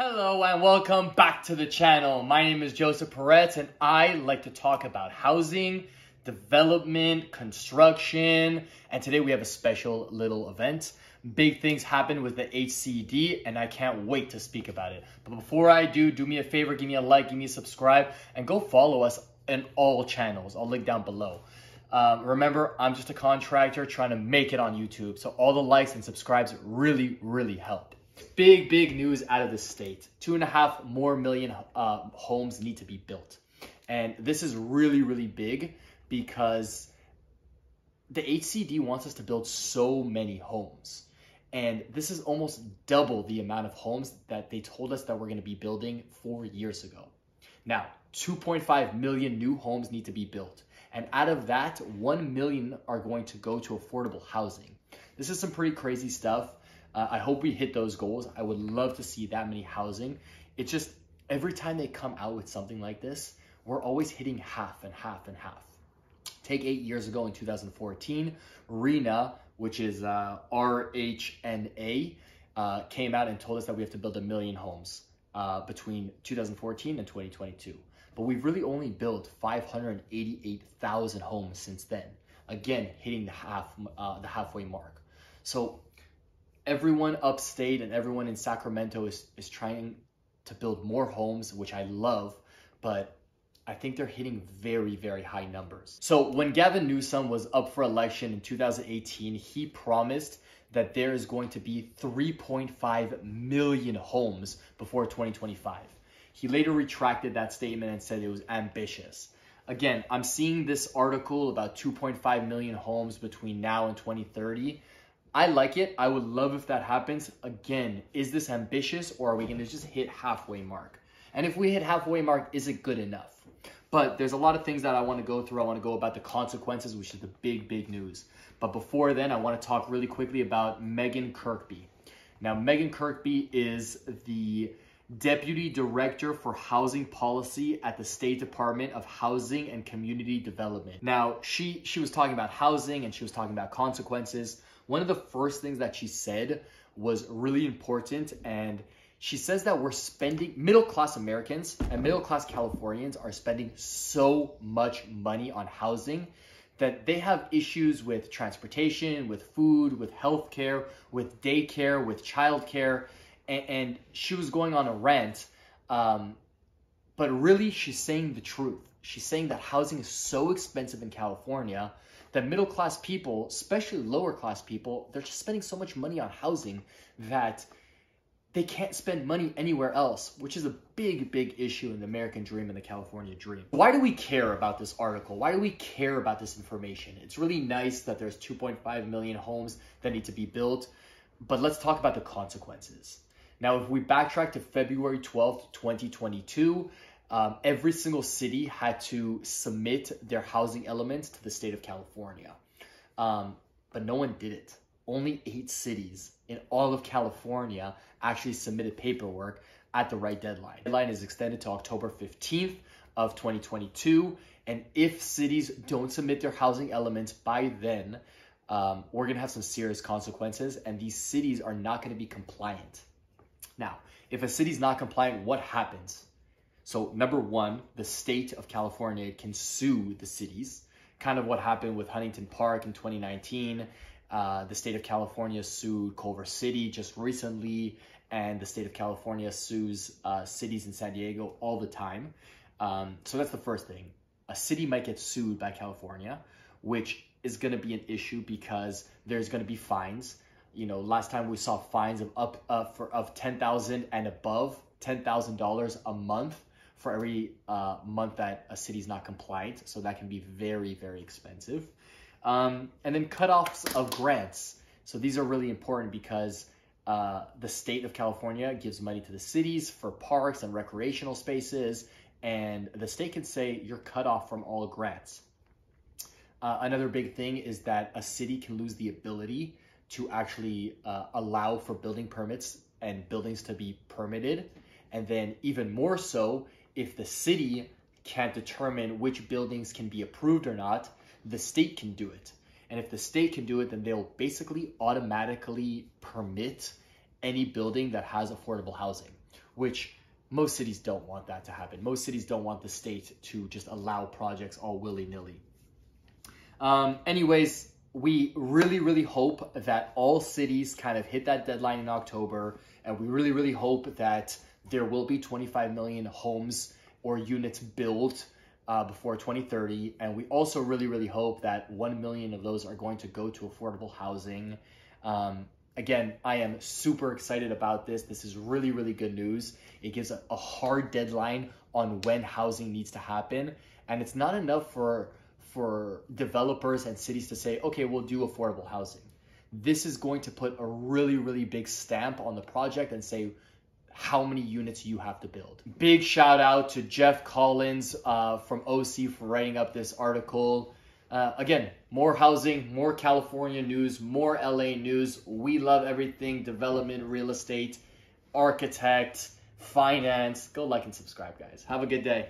Hello and welcome back to the channel. My name is Joseph Peretz and I like to talk about housing, development, construction, and today we have a special little event. Big things happen with the HCD and I can't wait to speak about it. But before I do me a favor, give me a like, give me a subscribe, and go follow us in all channels. I'll link down below. Remember, I'm just a contractor trying to make it on YouTube, so all the likes and subscribes really help. Big news out of the state. 2.5 million more homes need to be built. And this is really big because the HCD wants us to build so many homes. And this is almost double the amount of homes that they told us that we're going to be building 4 years ago. Now, 2.5 million new homes need to be built. And out of that, 1 million are going to go to affordable housing. This is some pretty crazy stuff. I hope we hit those goals. I would love to see that many housing. It's just every time they come out with something like this, we're always hitting half and half. Take 8 years ago in 2014, RHNA, which is RHNA, came out and told us that we have to build 1 million homes between 2014 and 2022. But we've really only built 588,000 homes since then. Again, hitting the halfway mark. So everyone upstate and everyone in Sacramento is trying to build more homes, which I love, but I think they're hitting very high numbers. So when Gavin Newsom was up for election in 2018, he promised that there is going to be 3.5 million homes before 2025. He later retracted that statement and said it was ambitious. Again, I'm seeing this article about 2.5 million homes between now and 2030. I like it. I would love if that happens. Again, is this ambitious or are we going to just hit halfway mark? And if we hit halfway mark, is it good enough? But there's a lot of things that I want to go through. I want to go about the consequences, which is the big news. But before then, I want to talk really quickly about Megan Kirkby. Now, Megan Kirkby is the Deputy Director for Housing Policy at the State Department of Housing and Community Development. Now, she was talking about housing and she was talking about consequences. One of the first things that she said was really important, and she says that we're spending, middle-class Americans and middle-class Californians are spending so much money on housing that they have issues with transportation, with food, with healthcare, with daycare, with childcare. And she was going on a rant, but really she's saying the truth. She's saying that housing is so expensive in California that middle-class people, especially lower-class people, they're just spending so much money on housing that they can't spend money anywhere else, which is a big issue in the American dream and the California dream. Why do we care about this article? Why do we care about this information? It's really nice that there's 2.5 million homes that need to be built, but let's talk about the consequences. Now, if we backtrack to February 12th, 2022, every single city had to submit their housing elements to the state of California. But no one did it. Only 8 cities in all of California actually submitted paperwork at the right deadline. The deadline is extended to October 15th of 2022. And if cities don't submit their housing elements by then, we're going to have some serious consequences. And these cities are not going to be compliant. Now, if a city's not compliant, what happens? So number one, the state of California can sue the cities, kind of what happened with Huntington Park in 2019. The state of California sued Culver City just recently, and the state of California sues cities in San Diego all the time. So that's the first thing. A city might get sued by California, which is going to be an issue because there's going to be fines. You know, last time we saw fines of of $10,000 and above, $10,000 a month for every month that a city is not compliant. So that can be very expensive. And then cutoffs of grants. So these are really important because the state of California gives money to the cities for parks and recreational spaces, and the state can say you're cut off from all grants. Another big thing is that a city can lose the ability to actually allow for building permits and buildings to be permitted. And then even more so, if the city can't determine which buildings can be approved or not, the state can do it. And if the state can do it, then they'll basically automatically permit any building that has affordable housing, which most cities don't want that to happen. Most cities don't want the state to just allow projects all willy-nilly. Anyways, we really hope that all cities kind of hit that deadline in October, and we really hope that there will be 25 million homes or units built before 2030, and we also really hope that 1 million of those are going to go to affordable housing. Again, I am super excited about this. This is really good news. It gives a hard deadline on when housing needs to happen, and it's not enough for developers and cities to say, okay, we'll do affordable housing. This is going to put a really big stamp on the project and say how many units you have to build. Big shout out to Jeff Collins from OC for writing up this article. Again, more housing, more California news, more LA news. We love everything development, real estate, architect, finance. Go like and subscribe, guys. Have a good day.